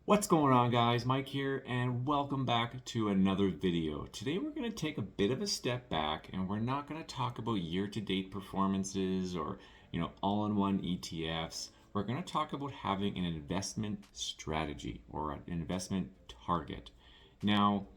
What's going on, guys? Mike here, and welcome back to another video. Today we're going to take a bit of a step back, and we're not going to talk about year-to-date performances or, all-in-one ETFs. We're going to talk about having an investment strategy or an investment target. Now,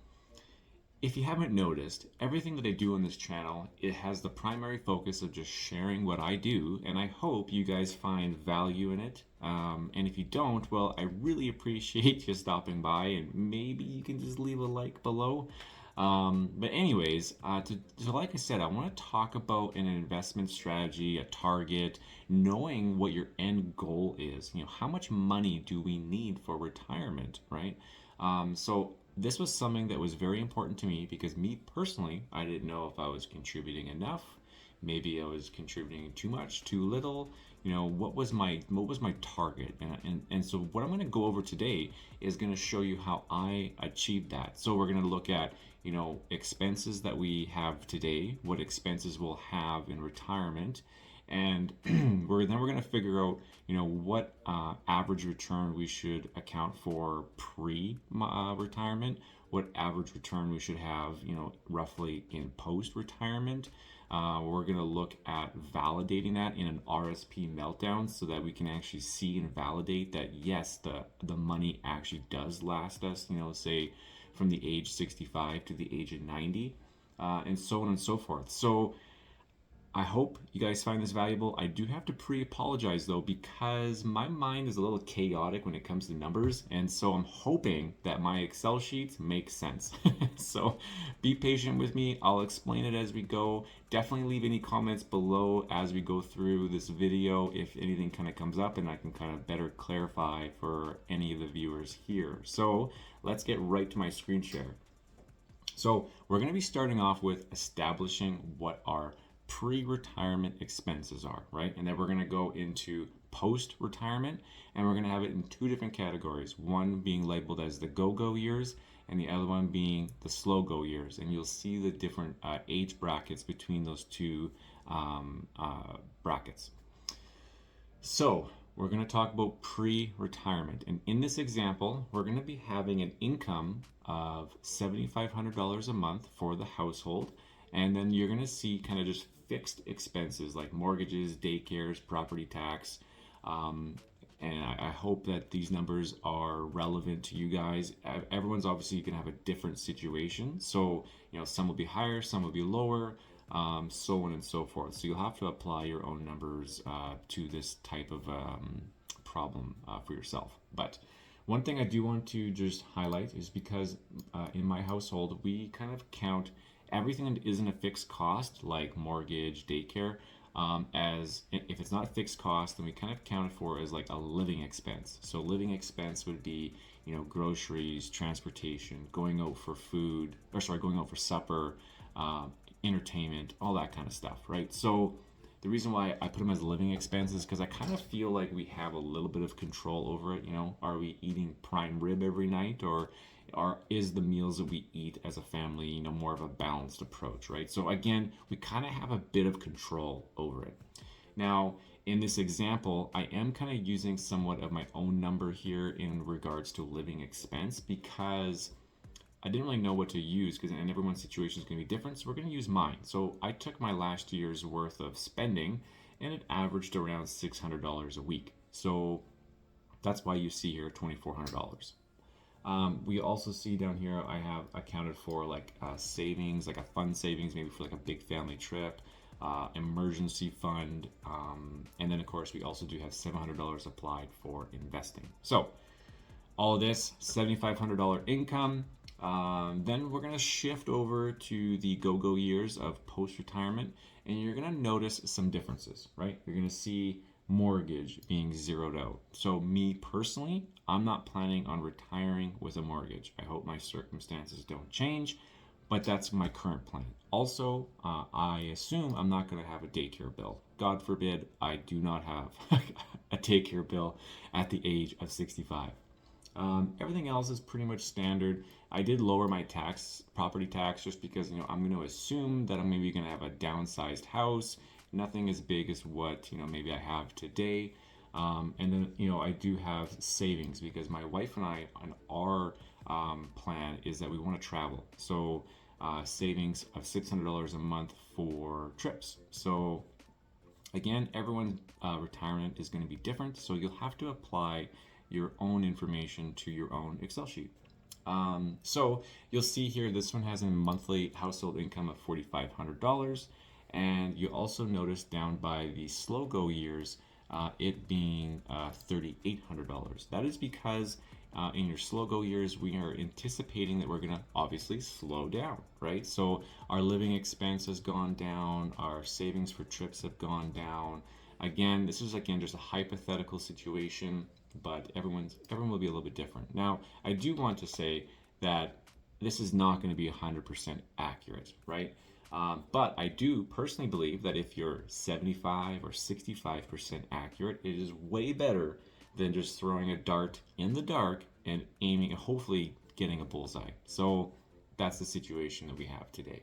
if you haven't noticed, everything that I do on this channel, it has the primary focus of just sharing what I do, and I hope you guys find value in it. And if you don't, well, I really appreciate you stopping by, and maybe you can just leave a like below. But anyways, so like I said, I want to talk about an investment strategy, a target, knowing what your end goal is. How much money do we need for retirement, right? So this was something that was very important to me because me personally, I didn't know if I was contributing enough. Maybe I was contributing too much, too little. What was my target? And so what I'm going to go over today is going to show you how I achieved that. So we're going to look at expenses that we have today, what expenses we'll have in retirement, and we're going to figure out what average return we should account for pre retirement, what average return we should have roughly in post retirement. We're going to look at validating that in an RSP meltdown so that we can actually see and validate that yes, the money actually does last us, say from the age 65 to the age of 90, and so on and so forth. So I hope you guys find this valuable. I do have to pre-apologize though because my mind is a little chaotic when it comes to numbers, and so I'm hoping that my Excel sheets make sense. So be patient with me. I'll explain it as we go. Definitely leave any comments below as we go through this video if anything kind of comes up and I can kind of better clarify for any of the viewers here. So let's get right to my screen share. So we're going to be starting off with establishing what our pre-retirement expenses are, right? And then we're going to go into post-retirement, and we're going to have it in two different categories. One being labeled as the go-go years, and the other one being the slow-go years. And you'll see the different age brackets between those two brackets. So we're going to talk about pre-retirement. And in this example, we're going to be having an income of $7,500 a month for the household. And then you're going to see kind of just fixed expenses like mortgages, daycares, property tax. And I hope that these numbers are relevant to you guys. Everyone's obviously going to have a different situation. So, some will be higher, some will be lower, so on and so forth. So you'll have to apply your own numbers to this type of problem for yourself. But one thing I do want to just highlight is because in my household, we kind of count everything that isn't a fixed cost, like mortgage, daycare, as if it's not a fixed cost, then we kind of count it for as like a living expense. So living expense would be, groceries, transportation, going out for food, or sorry, going out for supper, entertainment, all that kind of stuff, right? So the reason why I put them as living expenses is because I kind of feel like we have a little bit of control over it. Are we eating prime rib every night, or is the meals that we eat as a family, more of a balanced approach, right? So again, we kind of have a bit of control over it. Now, in this example, I am kind of using somewhat of my own number here in regards to living expense because I didn't really know what to use because and everyone's situation is going to be different. So we're going to use mine. So I took my last year's worth of spending and it averaged around $600 a week. So that's why you see here $2,400. We also see down here I have accounted for like savings, like a fund savings, maybe for like a big family trip, emergency fund, and then of course we also do have $700 applied for investing. So all of this $7,500 income. Then we're going to shift over to the go-go years of post-retirement, and you're going to notice some differences, right? You're going to see mortgage being zeroed out. So me personally, I'm not planning on retiring with a mortgage. I hope my circumstances don't change, but that's my current plan. Also, I assume I'm not going to have a daycare bill. God forbid I do not have a daycare bill at the age of 65. Everything else is pretty much standard. I did lower my property tax, just because I'm going to assume that I'm maybe going to have a downsized house, nothing as big as what maybe I have today. And then, I do have savings because my wife and I, on our plan, is that we want to travel. So, savings of $600 a month for trips. So, again, everyone's retirement is going to be different. So, you'll have to apply your own information to your own Excel sheet. So you'll see here this one has a monthly household income of $4,500, and you also notice down by the slow go years it being $3,800. That is because in your slow go years we are anticipating that we're going to obviously slow down, right? So our living expense has gone down, our savings for trips have gone down. Again, this is just a hypothetical situation, but everyone will be a little bit different. Now, I do want to say that this is not going to be 100% accurate, right? But I do personally believe that if you're 75 or 65% accurate, it is way better than just throwing a dart in the dark and aiming, hopefully getting a bullseye. So that's the situation that we have today.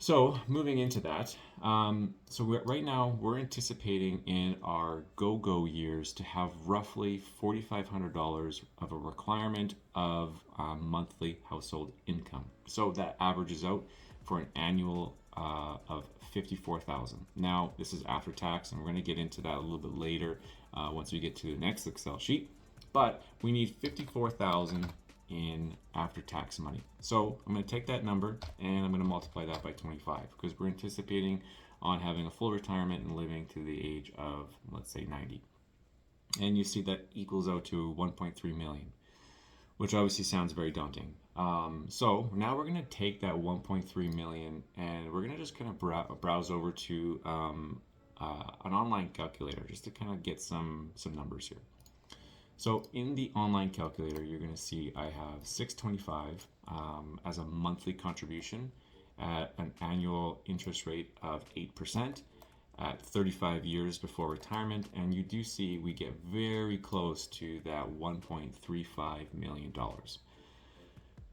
So moving into that, right now we're anticipating in our go-go years to have roughly $4,500 of a requirement of monthly household income. So that averages out for an annual of 54,000. Now this is after tax, and we're going to get into that a little bit later once we get to the next Excel sheet. But we need 54,000 in after-tax money. So I'm going to take that number and I'm going to multiply that by 25 because we're anticipating on having a full retirement and living to the age of, let's say, 90. And you see that equals out to 1.3 million, which obviously sounds very daunting. So now we're going to take that 1.3 million and we're going to just kind of browse over to an online calculator just to kind of get some numbers here. So in the online calculator, you're going to see I have 625 as a monthly contribution at an annual interest rate of 8% at 35 years before retirement. And you do see we get very close to that $1.35 million.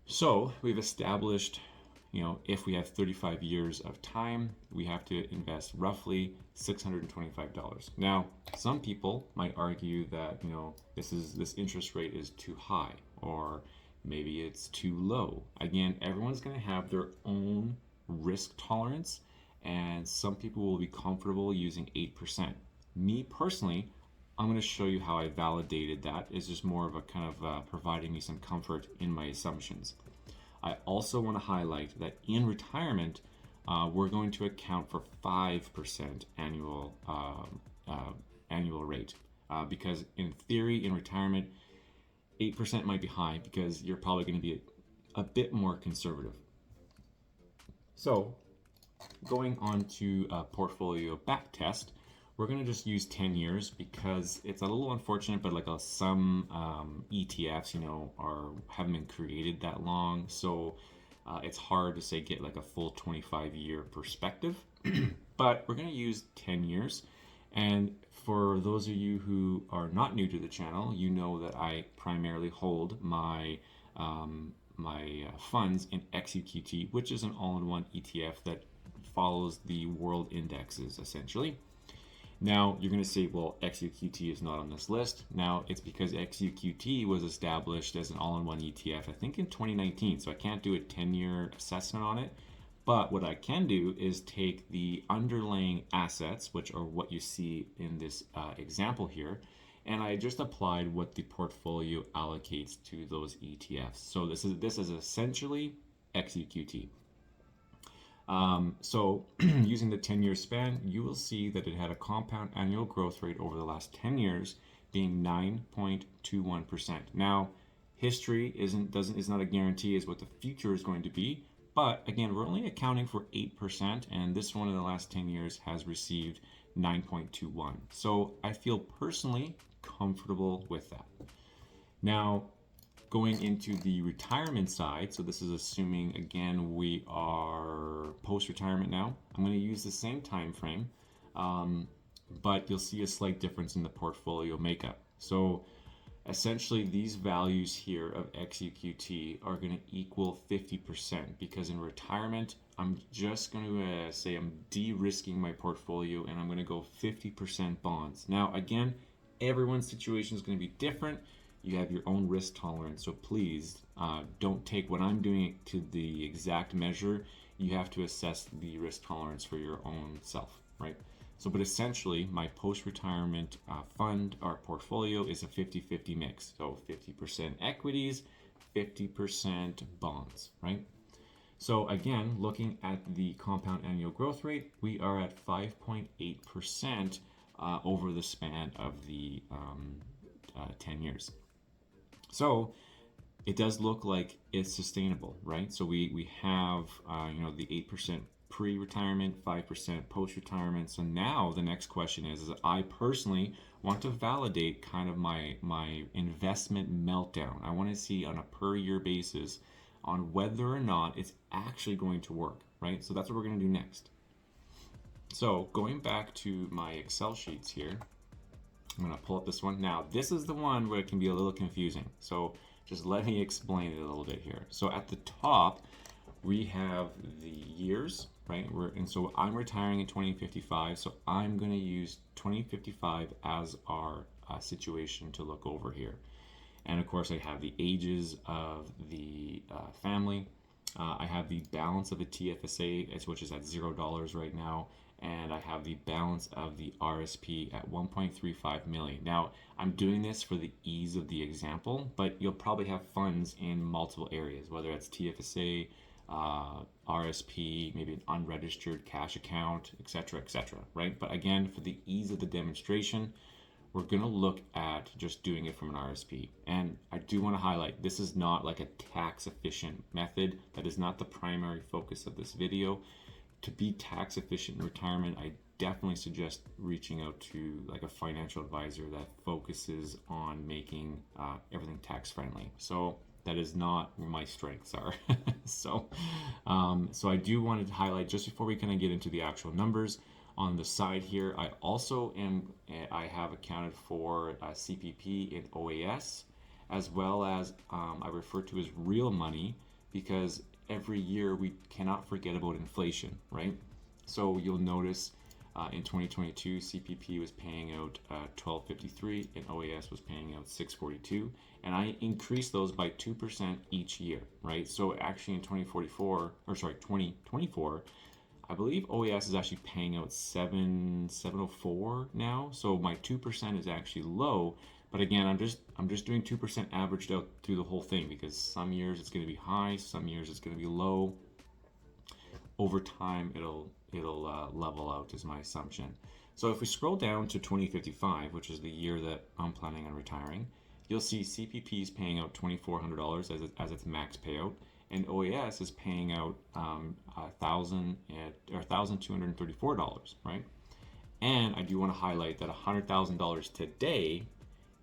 So we've established, if we have 35 years of time, we have to invest roughly $625. Now, some people might argue that, this interest rate is too high, or maybe it's too low. Again, everyone's going to have their own risk tolerance, and some people will be comfortable using 8%. Me personally, I'm going to show you how I validated that. It's just more of a kind of providing me some comfort in my assumptions. I also want to highlight that in retirement, we're going to account for 5% annual rate because in theory, in retirement, 8% might be high because you're probably going to be a bit more conservative. So going on to a portfolio back test, we're going to just use 10 years because it's a little unfortunate, but like some ETFs, haven't been created that long. So it's hard to say get like a full 25-year perspective, but we're going to use 10 years. And for those of you who are not new to the channel, you know that I primarily hold my funds in XUQT, which is an all-in-one ETF that follows the world indexes essentially. Now you're going to say, well, XUQT is not on this list. Now it's because XUQT was established as an all-in-one ETF, I think in 2019. So I can't do a 10-year assessment on it. But what I can do is take the underlying assets, which are what you see in this example here, and I just applied what the portfolio allocates to those ETFs. So this is essentially XUQT. So using the 10-year span, you will see that it had a compound annual growth rate over the last 10 years being 9.21%. Now, history is not a guarantee as what the future is going to be, but again, we're only accounting for 8%, and this one in the last 10 years has received 9.21. So I feel personally comfortable with that. Now, going into the retirement side, so this is assuming, again, we are post-retirement now. I'm going to use the same time frame, but you'll see a slight difference in the portfolio makeup. So Essentially, these values here of XUQT are going to equal 50% because in retirement, I'm just going to say I'm de-risking my portfolio and I'm going to go 50% bonds. Now, again, everyone's situation is going to be different. You have your own risk tolerance, so please don't take what I'm doing to the exact measure. You have to assess the risk tolerance for your own self, right? So, but essentially, my post-retirement fund or portfolio is a 50-50 mix. So 50% equities, 50% bonds, right? So again, looking at the compound annual growth rate, we are at 5.8% over the span of the 10 years. So it does look like it's sustainable, right? So we have, the 8% pre-retirement, 5% post-retirement. So now the next question is I personally want to validate kind of my investment meltdown. I want to see on a per year basis on whether or not it's actually going to work, right? So that's what we're going to do next. So going back to my Excel sheets here, I'm going to pull up this one. Now, this is the one where it can be a little confusing. So just let me explain it a little bit here. So at the top, we have the years, right? And so I'm retiring in 2055. So I'm going to use 2055 as our situation to look over here. And of course, I have the ages of the family. I have the balance of the TFSA, which is at $0 right now. And I have the balance of the RSP at 1.35 million. Now, I'm doing this for the ease of the example, but you'll probably have funds in multiple areas, whether it's TFSA, RSP, maybe an unregistered cash account, etc., right? But again, for the ease of the demonstration, we're going to look at just doing it from an RSP. And I do want to highlight, this is not like a tax efficient method. That is not the primary focus of this video. To be tax efficient in retirement, I definitely suggest reaching out to like a financial advisor that focuses on making everything tax friendly. So that is not where my strengths are. So I do want to highlight just before we kind of get into the actual numbers. On the side here, I have accounted for CPP and OAS, as well as I refer to as real money, because every year we cannot forget about inflation, right? So you'll notice in 2022, CPP was paying out $12.53 and OAS was paying out $6.42, and I increased those by 2% each year, right? So actually in 2024, I believe OAS is actually paying out $7.04 now. So my 2% is actually low, but again, I'm just doing 2% averaged out through the whole thing, because some years it's going to be high, some years it's going to be low. Over time, it'll level out is my assumption. So if we scroll down to 2055, which is the year that I'm planning on retiring, you'll see CPP is paying out $2,400 as its max payout, and OAS is paying out $1,234, right? And I do want to highlight that $100,000 today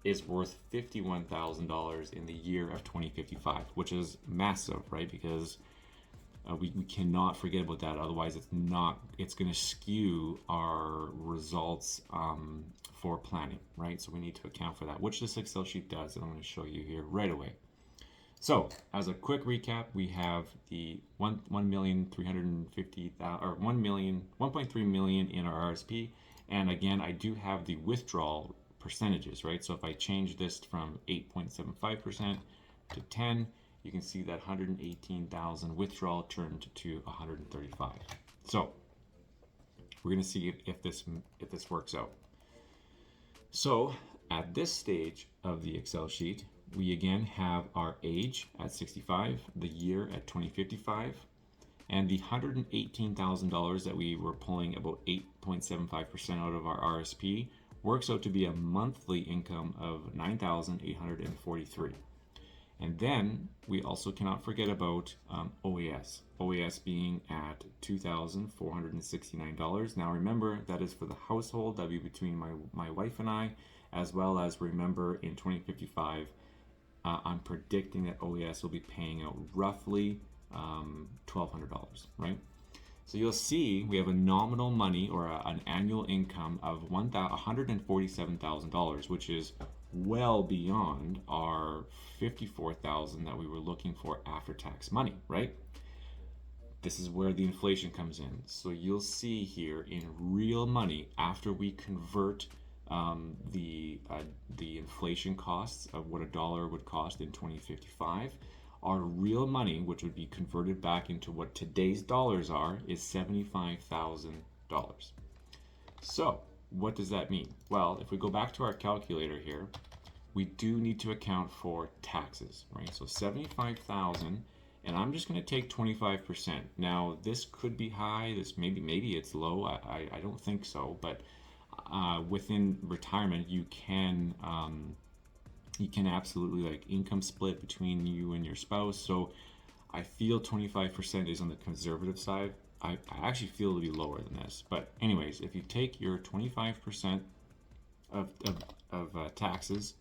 is worth $51,000 in the year of 2055, which is massive, right? Because we cannot forget about that. Otherwise, it's going to skew our results for planning, right? So we need to account for that, which this Excel sheet does, and I'm going to show you here right away. So as a quick recap, we have the 1.3 million in our RSP, and again, I do have the withdrawal percentages, right? So if I change this from 8.75% to 10, you can see that 118,000 withdrawal turned to 135. So we're going to see if this works out. So at this stage of the Excel sheet, we again have our age at 65, the year at 2055, and the $118,000 that we were pulling about 8.75% out of our RSP works out to be a monthly income of $9,843. And then we also cannot forget about OAS. OAS being at $2,469. Now remember, that is for the household. That would be between my wife and I, as well as remember in 2055, I'm predicting that OAS will be paying out roughly $1,200, right? So you'll see we have a nominal money or an annual income of $147,000, which is well beyond our 54,000 that we were looking for after tax money, right? This is where the inflation comes in. So you'll see here in real money, after we convert the inflation costs of what a dollar would cost in 2055, our real money, which would be converted back into what today's dollars are, is $75,000. So what does that mean? Well, if we go back to our calculator here, we do need to account for taxes, right? So 75,000, and I'm just going to take 25%. Now, this could be high. This maybe it's low. I don't think so, but within retirement, you can absolutely like income split between you and your spouse. So I feel 25% is on the conservative side. I actually feel it'll be lower than this. But anyways, if you take your 25% of taxes,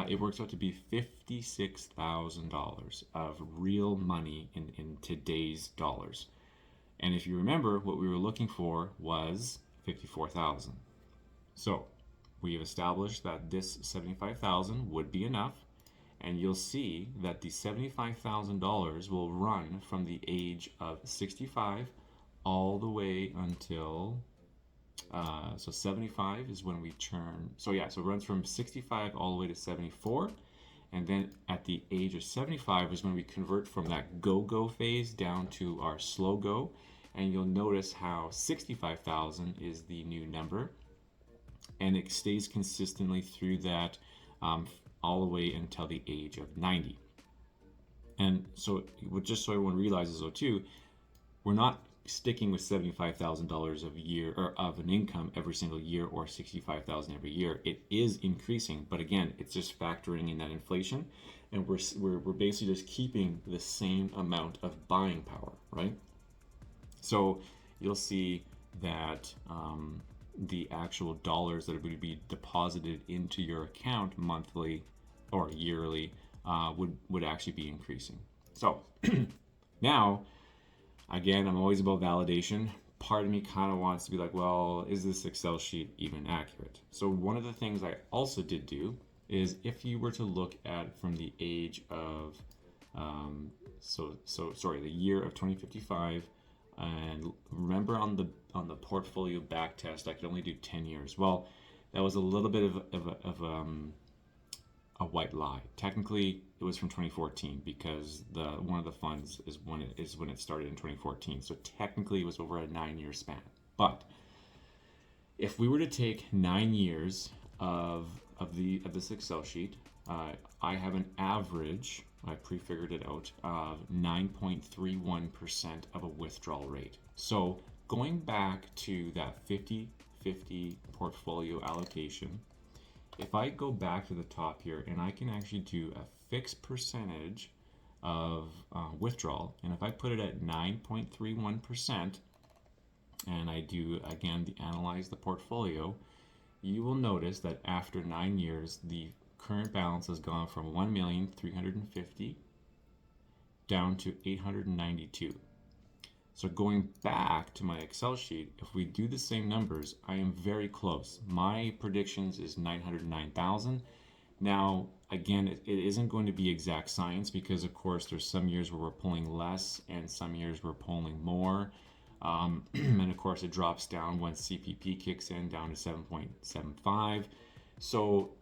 it works out to be $56,000 of real money in today's dollars. And if you remember, what we were looking for was 54,000. So we have established that this 75,000 would be enough, and you'll see that the $75,000 will run from the age of 65 all the way until so 75 is when we turn. So yeah, so it runs from 65 all the way to 74, and then at the age of 75 is when we convert from that go phase down to our slow go. And you'll notice how 65,000 is the new number, and it stays consistently through that all the way until the age of 90. And so just so everyone realizes though too, we're not sticking with $75,000 of year or of an income every single year, or 65,000 every year. It is increasing, but again, it's just factoring in that inflation, and we're basically just keeping the same amount of buying power, right? So you'll see that the actual dollars that would be deposited into your account monthly or yearly would actually be increasing. So now, again, I'm always about validation. Part of me kind of wants to be like, well, is this Excel sheet even accurate? So one of the things I also did do is, if you were to look at from the age of, the year of 2055, and remember on the portfolio back test, I could only do 10 years. Well, that was a little bit of a white lie. Technically, it was from 2014 because one of the funds is when it started in 2014. So technically, it was over a 9-year span. But if we were to take 9 years of this Excel sheet, I have an average. I prefigured it out of 9.31% of a withdrawal rate. So going back to that 50-50 portfolio allocation, if I go back to the top here and I can actually do a fixed percentage of withdrawal, and if I put it at 9.31%, and I do again analyze the portfolio, you will notice that after 9 years, the current balance has gone from 1,350,000 down to 892. So going back to my Excel sheet, if we do the same numbers, I am very close. My predictions is 909,000. Now, again, it isn't going to be exact science because, of course, there's some years where we're pulling less and some years we're pulling more. And of course, it drops down when CPP kicks in down to 7.75. So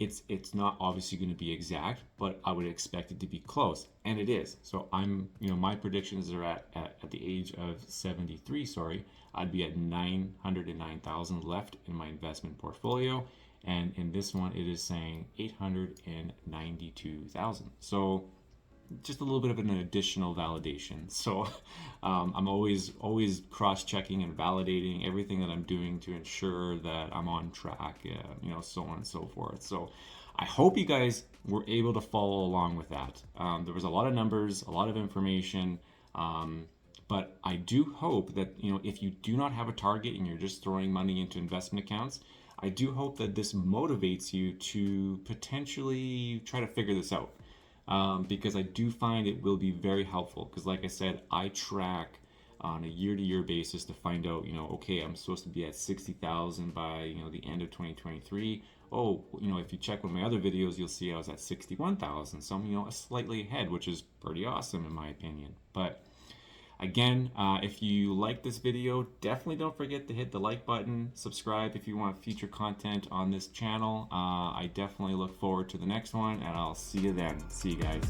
it's not obviously going to be exact, but I would expect it to be close, and it is. So my predictions are at the age of 73. I'd be at 909,000 left in my investment portfolio, and in this one, it is saying 892,000. So just a little bit of an additional validation. So I'm always cross-checking and validating everything that I'm doing to ensure that I'm on track, so on and so forth. So I hope you guys were able to follow along with that. There was a lot of numbers, a lot of information, but I do hope that, if you do not have a target and you're just throwing money into investment accounts, I do hope that this motivates you to potentially try to figure this out. Because I do find it will be very helpful, because like I said, I track on a year-to-year basis to find out, okay, I'm supposed to be at 60,000 by, the end of 2023. oh, if you check one of my other videos, you'll see I was at 61,000. So I'm, slightly ahead, which is pretty awesome in my opinion. But again, if you like this video, definitely don't forget to hit the like button, subscribe if you want future content on this channel. I definitely look forward to the next one, and I'll see you then. See you guys.